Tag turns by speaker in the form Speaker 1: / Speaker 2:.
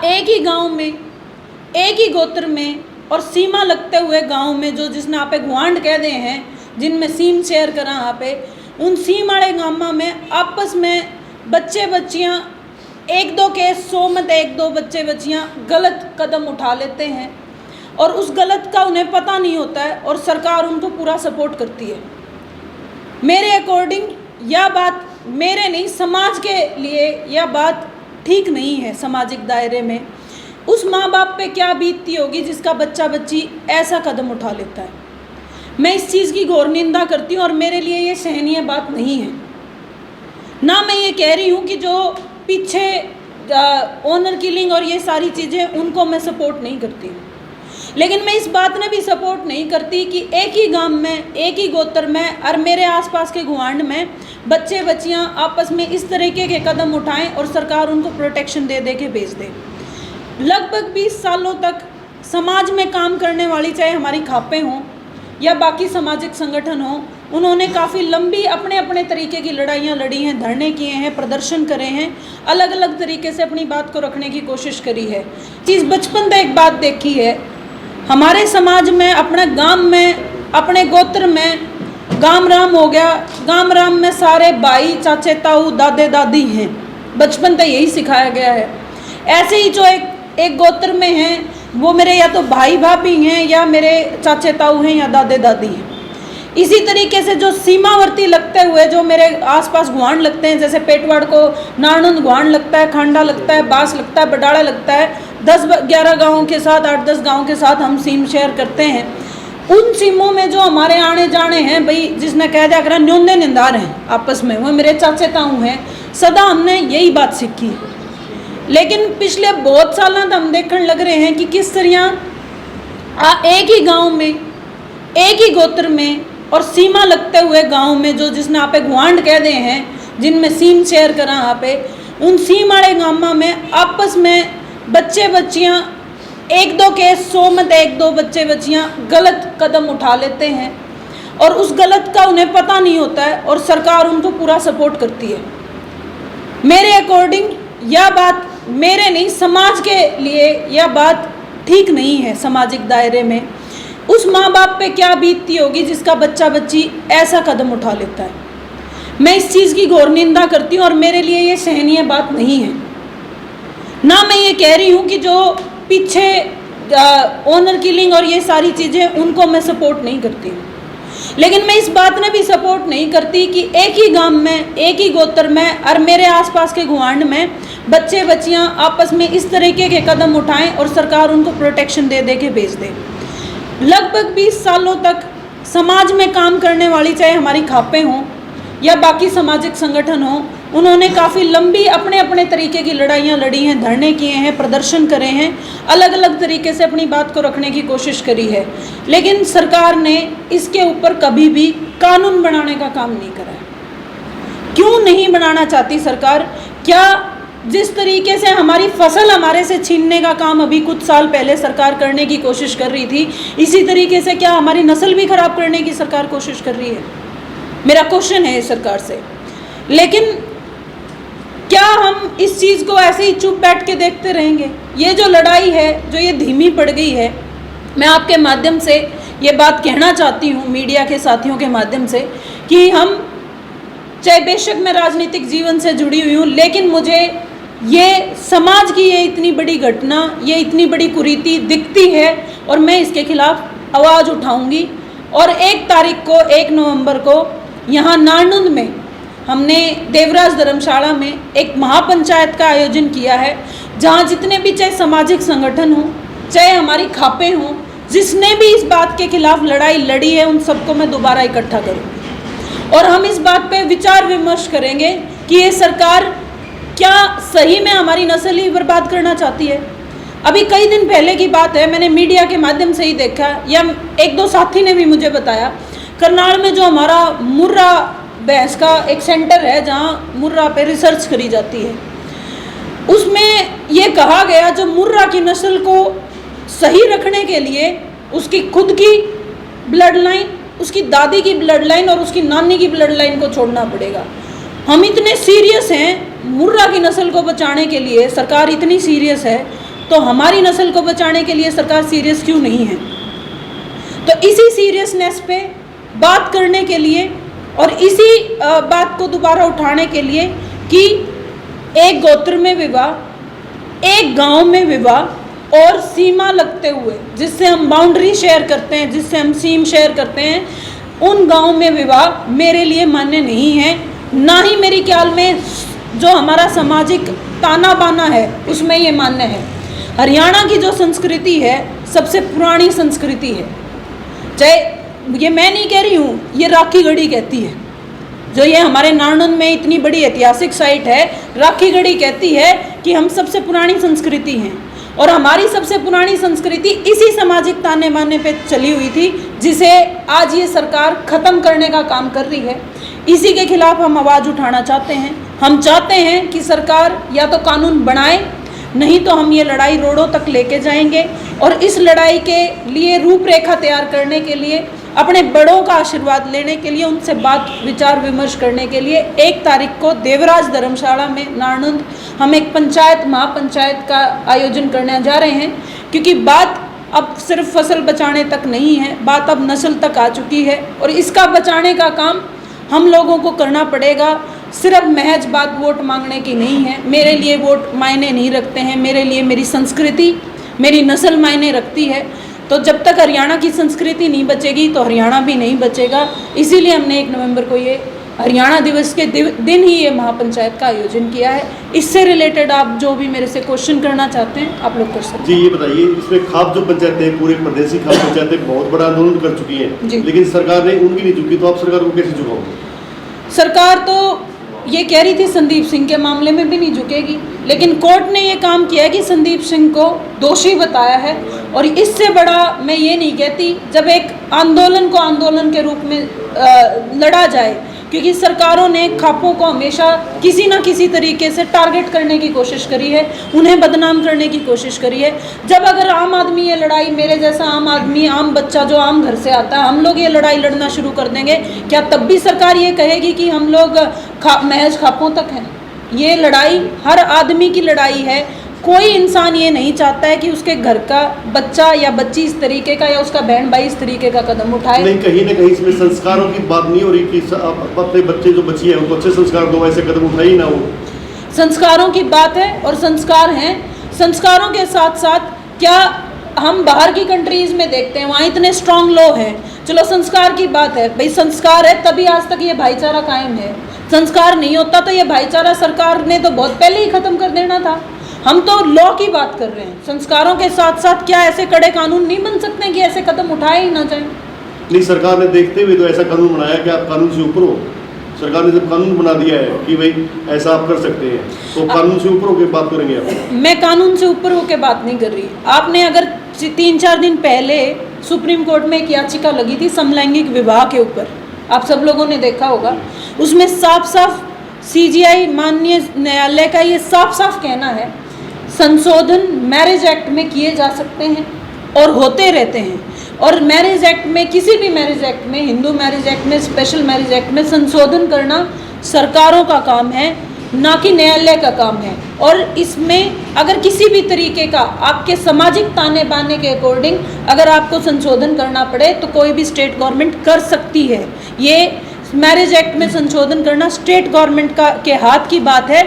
Speaker 1: एक ही गांव में, एक ही गोत्र में और सीमा लगते हुए गांव में जो जिसने आपे गुआंढ कह दे हैं, जिनमें सीम शेयर करा आपे, उन सीम वाले गामा में आपस में बच्चे बच्चियाँ एक दो केस 100 में 1-2 बच्चे बच्चियाँ गलत कदम उठा लेते हैं और उस गलत का उन्हें पता नहीं होता है और सरकार उनको पूरा सपोर्ट करती है। मेरे अकॉर्डिंग यह बात मेरे नहीं, समाज के लिए यह बात ठीक नहीं है। सामाजिक दायरे में उस माँ बाप पे क्या बीतती होगी जिसका बच्चा बच्ची ऐसा कदम उठा लेता है। मैं इस चीज़ की घोर निंदा करती हूँ और मेरे लिए ये सहनीय बात नहीं है। ना मैं ये कह रही हूँ कि जो पीछे ऑनर किलिंग और ये सारी चीज़ें उनको मैं सपोर्ट नहीं करती हूँ, लेकिन मैं इस बात ने भी सपोर्ट नहीं करती कि एक ही गांव में, एक ही गोत्र में और मेरे आसपास के गुआंढ में बच्चे बच्चियां आपस में इस तरीके के कदम उठाएं और सरकार उनको प्रोटेक्शन दे दे के भेज दे। लगभग 20 सालों तक समाज में काम करने वाली, चाहे हमारी खापें हों या बाकी सामाजिक संगठन हों, उन्होंने काफ़ी लंबी अपने अपने तरीके की लड़ाइयाँ लड़ी हैं, धरने किए हैं, प्रदर्शन करे हैं, अलग अलग तरीके से अपनी बात को रखने की कोशिश करी है। चीज़ बचपन से एक बात देखी है, हमारे समाज में, अपने गांव में, अपने गोत्र में गाम राम हो गया। गाम राम में सारे भाई, चाचे, ताऊ, दादे दादी हैं, बचपन से यही सिखाया गया है। ऐसे ही जो एक गोत्र में हैं वो मेरे या तो भाई भाभी हैं या मेरे चाचे ताऊ हैं या दादे दादी हैं। इसी तरीके से जो सीमावर्ती लगते हुए जो मेरे आसपास गुआंढ लगते हैं, जैसे पेटवाड़ को नारनंद गुआंढ लगता है, खांडा लगता है, बास लगता है, बडाड़ा लगता है, 10-11 गाँवों के साथ, 8-10 गाँव के साथ हम सीम शेयर करते हैं। उन सीमों में जो हमारे आने जाने हैं, भाई जिसने कह दिया करा न्योंदे निंदार हैं आपस में, वो मेरे चाचे ताऊ हैं। सदा हमने यही बात सीखी है, लेकिन पिछले बहुत सालों तक हम देखने लग रहे हैं कि किस तरह एक ही गांव में, एक ही गोत्र में और सीमा लगते हुए गांव में जो जिसने आपे गुआंढ कह दे हैं, जिनमें सीम शेयर करा आपे, उन सीम वाले गामा में आपस में बच्चे बच्चियाँ 1-2 केस 100 में 1-2 बच्चे बच्चियाँ गलत कदम उठा लेते हैं और उस गलत का उन्हें पता नहीं होता है और सरकार उनको पूरा सपोर्ट करती है। मेरे अकॉर्डिंग यह बात मेरे नहीं, समाज के लिए यह बात ठीक नहीं है। सामाजिक दायरे में उस माँ बाप पे क्या बीतती होगी जिसका बच्चा बच्ची ऐसा कदम उठा लेता है। मैं इस चीज़ की घोर निंदा करती हूँ और मेरे लिए ये सहनीय बात नहीं है। ना मैं ये कह रही हूँ कि जो पीछे ऑनर किलिंग और ये सारी चीज़ें उनको मैं सपोर्ट नहीं करती हूँ, लेकिन मैं इस बात ने भी सपोर्ट नहीं करती कि एक ही गांव में, एक ही गोत्र में और मेरे आसपास के गुआंढ में बच्चे बच्चियां आपस में इस तरीके के कदम उठाएं और सरकार उनको प्रोटेक्शन दे दे के भेज दे। लगभग 20 सालों तक समाज में काम करने वाली, चाहे हमारी खापें हों या बाकी सामाजिक संगठन हों, उन्होंने काफ़ी लंबी अपने अपने तरीके की लड़ाइयाँ लड़ी हैं, धरने किए हैं, प्रदर्शन करे हैं, अलग अलग तरीके से अपनी बात को रखने की कोशिश करी है, लेकिन सरकार ने इसके ऊपर कभी भी कानून बनाने का काम नहीं करा है। क्यों नहीं बनाना चाहती सरकार? क्या जिस तरीके से हमारी फसल हमारे से छीनने का काम अभी कुछ साल पहले सरकार करने की कोशिश कर रही थी, इसी तरीके से क्या हमारी नस्ल भी खराब करने की सरकार कोशिश कर रही है? मेरा क्वेश्चन है सरकार से। लेकिन क्या हम इस चीज़ को ऐसे ही चुप बैठ के देखते रहेंगे? ये जो लड़ाई है, जो ये धीमी पड़ गई है, मैं आपके माध्यम से ये बात कहना चाहती हूँ, मीडिया के साथियों के माध्यम से, कि हम चाहे बेशक मैं राजनीतिक जीवन से जुड़ी हुई हूँ, लेकिन मुझे ये समाज की ये इतनी बड़ी घटना, ये इतनी बड़ी कुरीति दिखती है और मैं इसके खिलाफ आवाज़ उठाऊंगी। और 1 तारीख को, 1 नवंबर को यहाँ नारनंद में हमने देवराज धर्मशाला में एक महापंचायत का आयोजन किया है, जहाँ जितने भी चाहे सामाजिक संगठन हों, चाहे हमारी खापें हों, जिसने भी इस बात के खिलाफ लड़ाई लड़ी है, उन सबको मैं दोबारा इकट्ठा करूँगी और हम इस बात पे विचार विमर्श करेंगे कि ये सरकार क्या सही में हमारी नस्ल ही बर्बाद करना चाहती है। अभी कई दिन पहले की बात है, मैंने मीडिया के माध्यम से ही देखा, या 1-2 साथी ने भी मुझे बताया, करनाल में जो हमारा मुर्रा भैंस का एक सेंटर है जहाँ मुर्रा पे रिसर्च करी जाती है, उसमें ये कहा गया जो मुर्रा की नस्ल को सही रखने के लिए उसकी खुद की ब्लड लाइन, उसकी दादी की ब्लड लाइन और उसकी नानी की ब्लड लाइन को छोड़ना पड़ेगा। हम इतने सीरियस हैं मुर्रा की नस्ल को बचाने के लिए, सरकार इतनी सीरियस है तो हमारी नस्ल को बचाने के लिए सरकार सीरियस क्यों नहीं है? तो इसी सीरियसनेस पे बात करने के लिए और इसी बात को दोबारा उठाने के लिए कि एक गोत्र में विवाह, एक गांव में विवाह और सीमा लगते हुए, जिससे हम बाउंड्री शेयर करते हैं, जिससे हम सीम शेयर करते हैं, उन गांव में विवाह मेरे लिए मान्य नहीं है। ना ही मेरी ख्याल में जो हमारा सामाजिक ताना बाना है उसमें ये मान्य है। हरियाणा की जो संस्कृति है सबसे पुरानी संस्कृति है। चाहे ये मैं नहीं कह रही हूँ, ये राखी गढ़ी कहती है, जो ये हमारे नारनौंद में इतनी बड़ी ऐतिहासिक साइट है, राखी गढ़ी कहती है कि हम सबसे पुरानी संस्कृति हैं। और हमारी सबसे पुरानी संस्कृति इसी सामाजिक ताने बाने पे चली हुई थी, जिसे आज ये सरकार ख़त्म करने का काम कर रही है। इसी के खिलाफ हम आवाज़ उठाना चाहते हैं। हम चाहते हैं कि सरकार या तो कानून बनाए, नहीं तो हम ये लड़ाई रोडों तक लेके जाएंगे। और इस लड़ाई के लिए रूपरेखा तैयार करने के लिए, अपने बड़ों का आशीर्वाद लेने के लिए, उनसे बात विचार विमर्श करने के लिए 1 तारीख को देवराज धर्मशाला में नारनौंद हम एक पंचायत महापंचायत का आयोजन करने जा रहे हैं। क्योंकि बात अब सिर्फ फसल बचाने तक नहीं है, बात अब नस्ल तक आ चुकी है और इसका बचाने का काम हम लोगों को करना पड़ेगा। सिर्फ महज बात वोट मांगने की नहीं है। मेरे लिए वोट मायने नहीं रखते हैं, मेरे लिए मेरी संस्कृति, मेरी नस्ल मायने रखती है। तो जब तक हरियाणा की संस्कृति नहीं बचेगी तो हरियाणा भी नहीं बचेगा। इसीलिए हमने 1 नवंबर को ये हरियाणा दिवस के दिन ही ये महापंचायत का आयोजन किया है। इससे रिलेटेड आप जो भी मेरे से क्वेश्चन करना चाहते हैं आप लोग कर सकते हैं।
Speaker 2: जी ये बताइए, इसमें खाप जो पंचायतें, पूरे प्रदेशी खाप पंचायतें बहुत बड़ा आंदोलन कर चुकी हैं, लेकिन सरकार ने उनकी नहीं चुकी, तो आप सरकार को कैसे झुकाओगे?
Speaker 1: सरकार तो ये कह रही थी संदीप सिंह के मामले में भी नहीं झुकेगी, लेकिन कोर्ट ने ये काम किया कि संदीप सिंह को दोषी बताया है। और इससे बड़ा मैं ये नहीं कहती जब एक आंदोलन को आंदोलन के रूप में लड़ा जाए, क्योंकि सरकारों ने खापों को हमेशा किसी ना किसी तरीके से टारगेट करने की कोशिश करी है, उन्हें बदनाम करने की कोशिश करी है। जब अगर आम आदमी ये लड़ाई, मेरे जैसा आम आदमी, आम बच्चा जो आम घर से आता है, हम लोग ये लड़ाई लड़ना शुरू कर देंगे, क्या तब भी सरकार ये कहेगी कि हम लोग महज खापों तक हैं? ये लड़ाई हर आदमी की लड़ाई है। कोई इंसान ये नहीं चाहता है कि उसके घर का बच्चा या बच्ची इस तरीके का या उसका बहन भाई इस तरीके का कदम उठाए।
Speaker 2: नहीं, कहीं ना कहीं इसमें संस्कारों की बात नहीं हो रही कि आप अपने बच्चे जो बच्ची है उनको अच्छे संस्कार दो, ऐसे कदम उठाई ना हो।
Speaker 1: संस्कारों की बात है और संस्कार हैं। संस्कारों के साथ साथ क्या हम बाहर की कंट्रीज़ में देखते हैं, वहाँ इतने स्ट्रांग लॉ हैं। चलो संस्कार की बात है, भाई संस्कार है तभी आज तक ये भाईचारा कायम है। संस्कार नहीं होता तो ये भाईचारा सरकार ने तो बहुत पहले ही ख़त्म कर देना था। हम तो लॉ की बात कर रहे हैं। संस्कारों के साथ साथ क्या ऐसे कड़े कानून नहीं बन सकते कि ऐसे कदम उठाए ही ना जाए?
Speaker 2: नहीं, सरकार ने देखते हुए तो ऐसा कानून बनाया कि आप कानून से ऊपर हो। सरकार ने जब कानून बना दिया है कि भाई ऐसा आप कर सकते हैं, तो कानून से ऊपर होकर बात करेंगे आप?
Speaker 1: मैं कानून से ऊपर होकर बात नहीं कर रही। आपने अगर 3-4 दिन पहले सुप्रीम कोर्ट में एक याचिका लगी थी समलैंगिक विवाह के ऊपर, आप सब लोगों ने देखा होगा। उसमें साफ साफ CJI माननीय न्यायालय का ये साफ साफ कहना है, संशोधन मैरिज एक्ट में किए जा सकते हैं और होते रहते हैं। और मैरिज एक्ट में, किसी भी मैरिज एक्ट में, हिंदू मैरिज एक्ट में, स्पेशल मैरिज एक्ट में संशोधन करना सरकारों का काम है, ना कि न्यायालय का काम है। और इसमें अगर किसी भी तरीके का आपके सामाजिक ताने बाने के अकॉर्डिंग अगर आपको संशोधन करना पड़े तो कोई भी स्टेट गवर्नमेंट कर सकती है। ये मैरिज एक्ट में संशोधन करना स्टेट गवर्नमेंट के हाथ की बात है।